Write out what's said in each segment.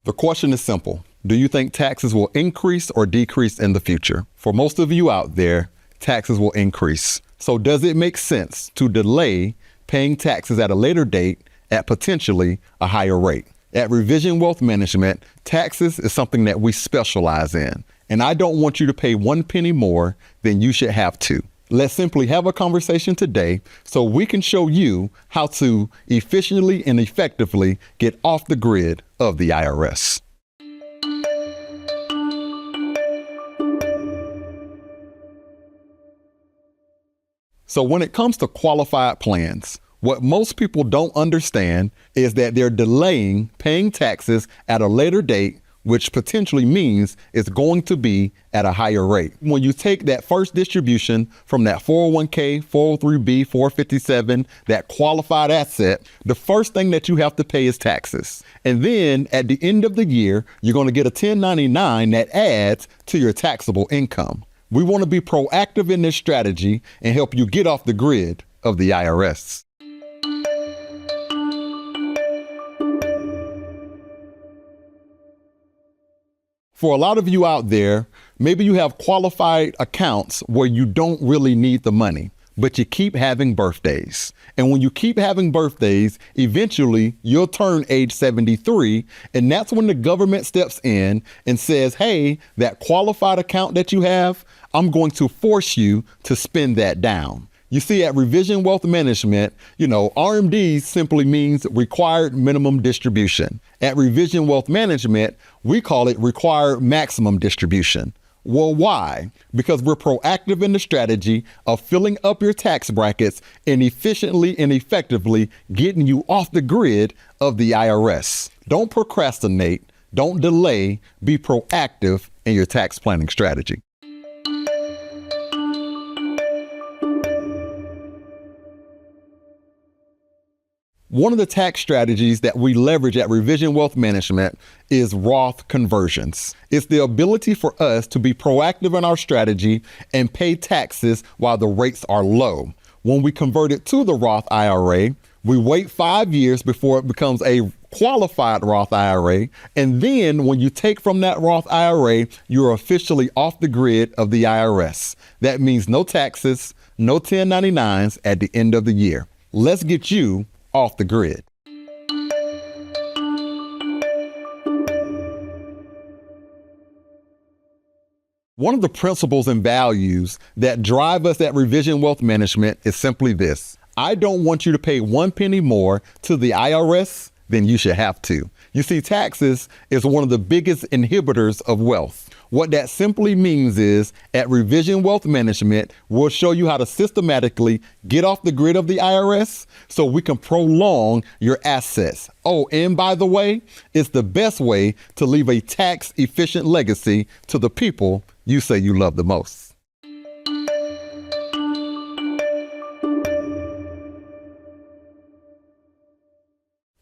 The question is simple. Do you think taxes will increase or decrease in the future? For most of you out there, taxes will increase. So does it make sense to delay paying taxes at a later date at potentially a higher rate? At Revision Wealth Management, taxes is something that we specialize in, and I don't want you to pay 1 penny more than you should have to. Let's simply have a conversation today so we can show you how to efficiently and effectively get off the grid of the IRS. So when it comes to qualified plans, what most people don't understand is that they're delaying paying taxes at a later date, which potentially means it's going to be at a higher rate. When you take that first distribution from that 401k, 403b, 457, that qualified asset, the first thing that you have to pay is taxes. And then at the end of the year, you're going to get a 1099 that adds to your taxable income. We want to be proactive in this strategy and help you get off the grid of the IRS. For a lot of you out there, maybe you have qualified accounts where you don't really need the money, but you keep having birthdays. And when you keep having birthdays, eventually you'll turn age 73, and that's when the government steps in and says, hey, that qualified account that you have, I'm going to force you to spend that down. You see, at Revision Wealth Management, RMD simply means required minimum distribution. At Revision Wealth Management, we call it required maximum distribution. Well, why? Because we're proactive in the strategy of filling up your tax brackets and efficiently and effectively getting you off the grid of the IRS. Don't procrastinate, don't delay, be proactive in your tax planning strategy. One of the tax strategies that we leverage at Revision Wealth Management is Roth conversions. It's the ability for us to be proactive in our strategy and pay taxes while the rates are low. When we convert it to the Roth IRA, we wait 5 years before it becomes a qualified Roth IRA. And then when you take from that Roth IRA, you're officially off the grid of the IRS. That means no taxes, no 1099s at the end of the year. Let's get you off the grid. One of the principles and values that drive us at Revision Wealth Management is simply this. I don't want you to pay 1 penny more to the IRS than you should have to. You see, taxes is one of the biggest inhibitors of wealth. What that simply means is at Revision Wealth Management, we'll show you how to systematically get off the grid of the IRS so we can prolong your assets. Oh, and by the way, it's the best way to leave a tax efficient legacy to the people you say you love the most.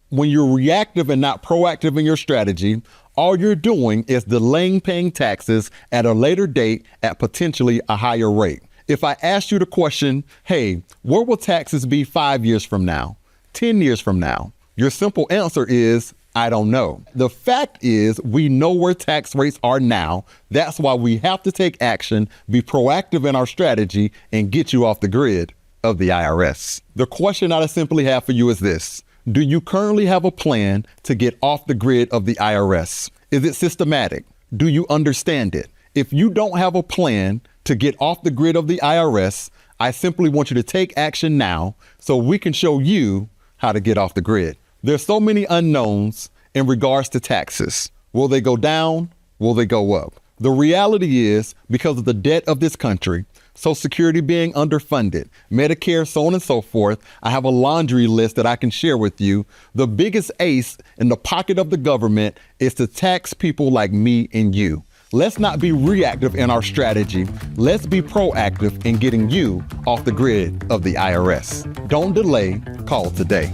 When you're reactive and not proactive in your strategy, all you're doing is delaying paying taxes at a later date at potentially a higher rate. If I asked you the question, hey, where will taxes be 5 years from now, 10 years from now? Your simple answer is, I don't know. The fact is, we know where tax rates are now. That's why we have to take action, be proactive in our strategy, and get you off the grid of the IRS. The question I simply have for you is this. Do you currently have a plan to get off the grid of the IRS? Is it systematic? Do you understand it? If you don't have a plan to get off the grid of the IRS, I simply want you to take action now so we can show you how to get off the grid. There's so many unknowns in regards to taxes. Will they go down? Will they go up? The reality is, because of the debt of this country, Social Security being underfunded, Medicare, so on and so forth, I have a laundry list that I can share with you. The biggest ace in the pocket of the government is to tax people like me and you. Let's not be reactive in our strategy. Let's be proactive in getting you off the grid of the IRS. Don't delay, call today.